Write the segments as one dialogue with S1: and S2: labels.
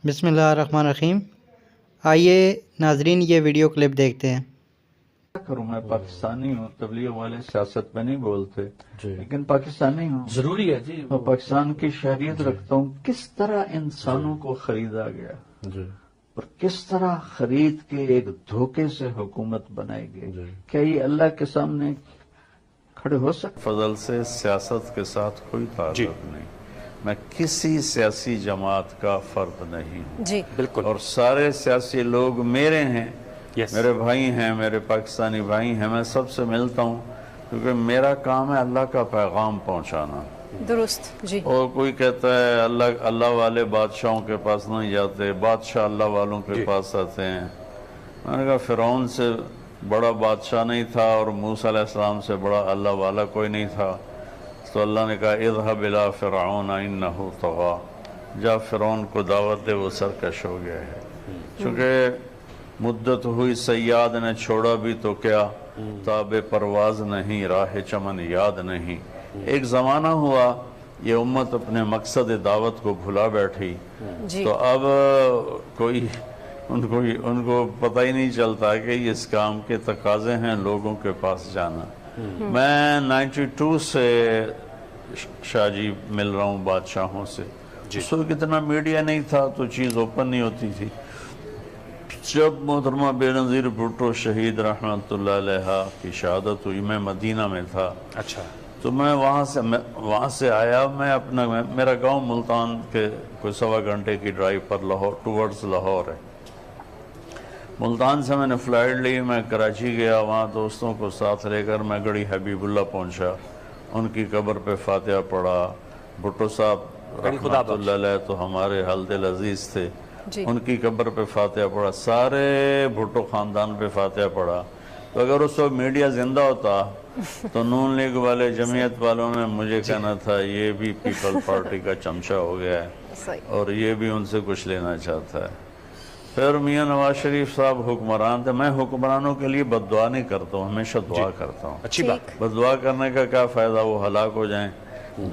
S1: بسم اللہ الرحمن الرحیم۔ آئیے ناظرین یہ ویڈیو کلپ دیکھتے ہیں۔
S2: کیا کروں، میں پاکستانی ہوں، تبلیغ والے سیاست میں نہیں بولتے لیکن پاکستانی ہوں،
S3: ضروری ہے جی،
S2: اور پاکستان کی شہریت رکھتا ہوں۔ کس طرح انسانوں کو خریدا گیا
S3: جی
S2: اور کس طرح خرید کے ایک دھوکے سے حکومت بنائی گئی،
S3: جی۔
S2: کیا یہ اللہ کے سامنے کھڑے ہو سکتے؟ فضل سے سیاست کے ساتھ کوئی تعلق نہیں، میں کسی سیاسی جماعت کا فرد نہیں ہوں
S4: جی
S3: بالکل،
S2: اور سارے سیاسی لوگ میرے ہیں،
S3: یس
S2: میرے بھائی ہیں، میرے پاکستانی بھائی ہیں، میں سب سے ملتا ہوں کیونکہ میرا کام ہے اللہ کا پیغام پہنچانا۔
S4: درست جی
S2: اور کوئی کہتا ہے اللہ والے بادشاہوں کے پاس نہیں جاتے، بادشاہ اللہ والوں کے پاس آتے ہیں۔ میں نے کہا فرعون سے بڑا بادشاہ نہیں تھا اور موسیٰ علیہ السلام سے بڑا اللہ والا کوئی نہیں تھا، تو اللہ نے کہا اذهب الى فرعون انه طغى، جا فرعون کو دعوت دے، وہ سرکش ہو گیا ہے۔ چونکہ مدت ہوئی سیاد نے چھوڑا بھی تو کیا، تاب پرواز نہیں، راہ چمن یاد نہیں۔ ایک زمانہ ہوا یہ امت اپنے مقصد دعوت کو بھلا بیٹھی،
S4: جی
S2: تو اب کوئی ان کو پتہ ہی نہیں چلتا کہ اس کام کے تقاضے ہیں لوگوں کے پاس جانا۔ میں 92 سے شاہ جی مل رہا ہوں بادشاہوں سے، اس وقت اتنا میڈیا نہیں تھا تو چیز اوپن نہیں ہوتی تھی۔ جب محترمہ بے نظیر بھٹو شہید رحمت اللہ علیہ کی شہادت ہوئی، میں مدینہ میں تھا،
S3: اچھا
S2: تو میں وہاں سے آیا، میرا گاؤں ملتان کے کوئی 1.25 گھنٹے کی ڈرائیو پر ٹورڈز لاہور ہے۔ ملتان سے میں نے فلائٹ لی، میں کراچی گیا، وہاں دوستوں کو ساتھ لے کر میں گڑھی حبیب اللہ پہنچا، ان کی قبر پہ فاتحہ پڑھا۔ بھٹو صاحب رحمت اللہ علیہ تو ہمارے حل دل عزیز تھے،
S4: جی
S2: ان کی قبر پہ فاتحہ پڑھا، سارے بھٹو خاندان پہ فاتحہ پڑھا۔ تو اگر اس وقت میڈیا زندہ ہوتا تو نون لیگ والے، جمعیت والوں نے مجھے کہنا تھا یہ بھی پیپل پارٹی کا چمچہ ہو گیا ہے
S4: صحیح
S2: اور یہ بھی ان سے کچھ لینا چاہتا ہے۔ پھر میاں نواز شریف صاحب حکمران تھے، میں حکمرانوں کے لیے بد دعا نہیں کرتا ہوں، ہمیشہ دعا کرتا ہوں۔
S3: اچھی بات ہے،
S2: بد دعا کرنے کا کیا فائدہ، وہ ہلاک ہو جائیں۔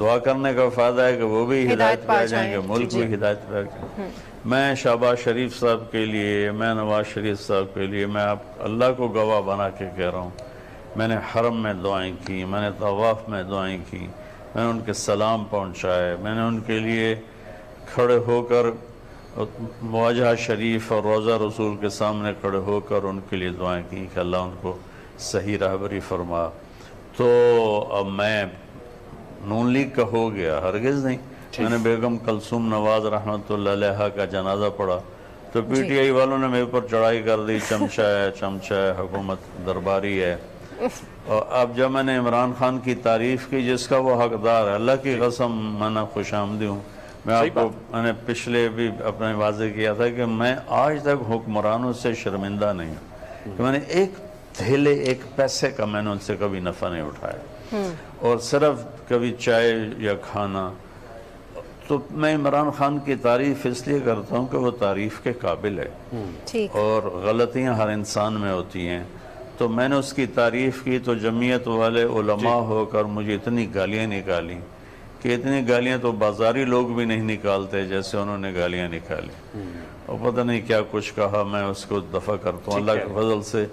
S2: دعا کرنے کا فائدہ ہے کہ وہ بھی ہدایت پہ آ جائیں گے، ملک بھی ہدایت پہ آ جائیں۔ میں شہباز شریف صاحب کے لیے، میں نواز شریف صاحب کے لیے، میں اللہ کو گواہ بنا کے کہہ رہا ہوں، میں نے حرم میں دعائیں کی، میں نے طواف میں دعائیں کی، میں نے ان کے سلام پہنچائے، میں نے ان کے لیے کھڑے ہو کر مواجہ شریف اور روضہ رسول کے سامنے کھڑے ہو کر ان کے لیے دعائیں کی کہ اللہ ان کو صحیح راہبری فرما۔ تو اب میں نون لیگ کا ہو گیا؟ ہرگز نہیں۔ میں نے بیگم کلثوم نواز رحمت اللہ علیہ کا جنازہ پڑھا تو پی ٹی آئی والوں نے میرے اوپر چڑھائی کر دی، چمچہ ہے، حکومت درباری ہے۔ اور اب جب میں نے عمران خان کی تعریف کی جس کا وہ حقدار ہے، اللہ کی قسم میں نے خوش آمدی ہوں۔ میں نے پچھلے بھی اپنے واضح کیا تھا کہ میں آج تک حکمرانوں سے شرمندہ نہیں ہوں کہ میں نے ایک تھیلے ایک پیسے کا میں نے ان سے کبھی نفع نہیں اٹھایا، اور صرف کبھی چائے یا کھانا۔ تو میں عمران خان کی تعریف اس لیے کرتا ہوں کہ وہ تعریف کے قابل ہے،
S4: ٹھیک
S2: اور غلطیاں ہر انسان میں ہوتی ہیں۔ تو میں نے اس کی تعریف کی تو جمعیت والے علماء ہو کر مجھے اتنی گالیاں نکالی کہ اتنی گالیاں تو بازاری لوگ بھی نہیں نکالتے جیسے انہوں نے گالیاں نکالی، اور پتہ نہیں کیا کچھ کہا۔ میں اس کو دفع کرتا ہوں اللہ کے فضل سے،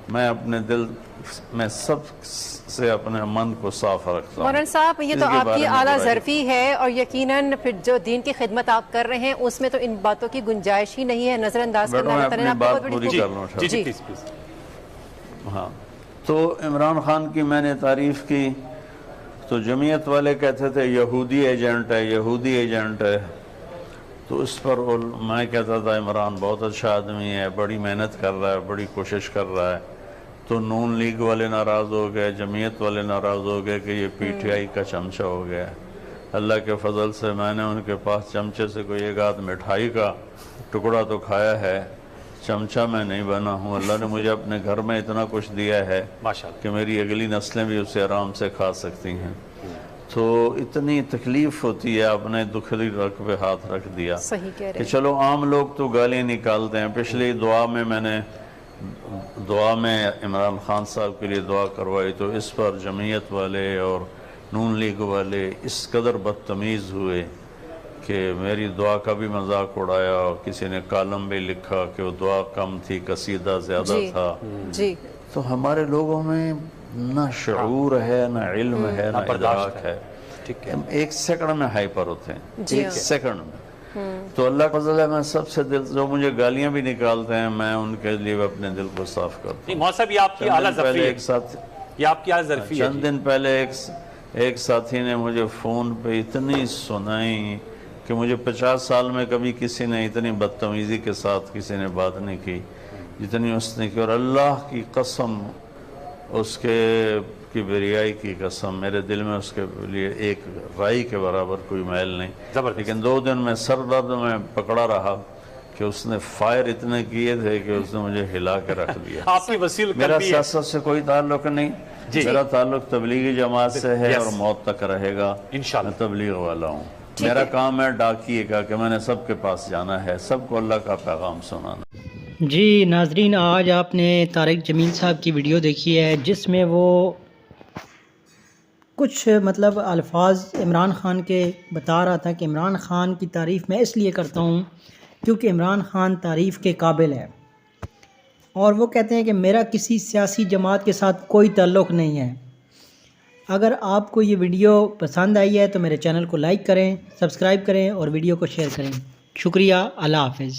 S2: میں اپنے دل میں سب سے اپنے من کو صاف رکھتا ہوں۔
S4: مولانا صاحب یہ تو آپ کی اعلیٰ ظرفی ہے، اور یقیناً پھر جو دین کی خدمت آپ کر رہے ہیں اس میں تو ان باتوں کی گنجائش ہی نہیں ہے، نظر انداز کرنا
S2: میں
S4: اللہ تعالیٰ نے
S2: اپنی
S4: آپ کو
S2: بات
S4: بڑی
S2: پوری کر لوں۔
S3: جی پلیز پلیز۔
S2: ہاں، تو عمران خان کی میں نے تعریف کی تو جمعیت والے کہتے تھے یہودی ایجنٹ ہے، یہودی ایجنٹ ہے۔ تو اس پر میں کہتا تھا عمران بہت اچھا آدمی ہے، بڑی محنت کر رہا ہے، بڑی کوشش کر رہا ہے۔ تو نون لیگ والے ناراض ہو گئے، جمعیت والے ناراض ہو گئے کہ یہ پی ٹی آئی کا چمچہ ہو گیا ہے۔ اللہ کے فضل سے میں نے ان کے پاس چمچے سے کوئی ایک آدھ مٹھائی کا ٹکڑا تو کھایا ہے، چمچہ میں نہیں بنا ہوں۔ اللہ نے مجھے اپنے گھر میں اتنا کچھ دیا ہے
S3: ماشاءاللہ
S2: کہ میری اگلی نسلیں بھی اسے آرام سے کھا سکتی ہیں۔ تو اتنی تکلیف ہوتی ہے، اپنے دکھلی رگ پہ ہاتھ رکھ دیا
S4: صحیح کہہ رہے
S2: کہ
S4: ہیں۔
S2: چلو عام لوگ تو گالیاں نکالتے ہیں۔ پچھلی دعا میں میں نے عمران خان صاحب کے لیے دعا کروائی تو اس پر جمعیت والے اور نون لیگ والے اس قدر بدتمیز ہوئے کہ میری دعا کا بھی مذاق اڑایا، کسی نے کالم بھی لکھا کہ وہ دعا کم تھی، قصیدہ زیادہ تھا۔
S4: جی
S2: تو ہمارے لوگوں میں نہ شعور ہے، نہ علم ہے، نہ ادراک ہے، ہم ایک سیکنڈ میں ہائپر ہوتے ہیں، ایک سیکنڈ میں۔ تو اللہ کا فضل ہے، میں سب سے دل جو مجھے گالیاں بھی نکالتے ہیں میں ان کے لیے اپنے دل کو صاف کرتا ہوں۔
S3: مولانا صاحب یہ آپ کی اعلیٰ ظرفی ہے، یہ آپ کی اعلیٰ ظرفی ہے۔
S2: چند دن پہلے ایک ساتھی نے مجھے فون پہ اتنی سنائی کہ مجھے 50 سال میں کبھی کسی نے اتنی بدتمیزی کے ساتھ کسی نے بات نہیں کی جتنی اس نے کی، اور اللہ کی قسم، اس کے کبریائی کی قسم، میرے دل میں اس کے لیے ایک رائی کے برابر کوئی میل نہیں، لیکن 2 دن میں سر درد میں پکڑا رہا کہ اس نے فائر اتنے کیے تھے کہ اس نے مجھے ہلا کے رکھ دیا۔
S3: آپ کی وسیل
S2: میرا
S3: قلبی ہے۔
S2: سیاست سے کوئی تعلق نہیں، میرا تعلق تبلیغی جماعت سے ہے اور موت تک رہے گا، میں تبلیغ والا ہوں۔ میرا کام ہے ڈاکیے کا کہ میں نے سب کے پاس جانا ہے، سب کو اللہ کا پیغام سنانا۔
S1: جی ناظرین، آج آپ نے طارق جمیل صاحب کی ویڈیو دیکھی ہے جس میں وہ کچھ الفاظ عمران خان کے بتا رہا تھا کہ عمران خان کی تعریف میں اس لیے کرتا ہوں کیونکہ عمران خان تعریف کے قابل ہے، اور وہ کہتے ہیں کہ میرا کسی سیاسی جماعت کے ساتھ کوئی تعلق نہیں ہے۔ اگر آپ کو یہ ویڈیو پسند آئی ہے تو میرے چینل کو لائک کریں، سبسکرائب کریں اور ویڈیو کو شیئر کریں۔ شکریہ، اللہ حافظ۔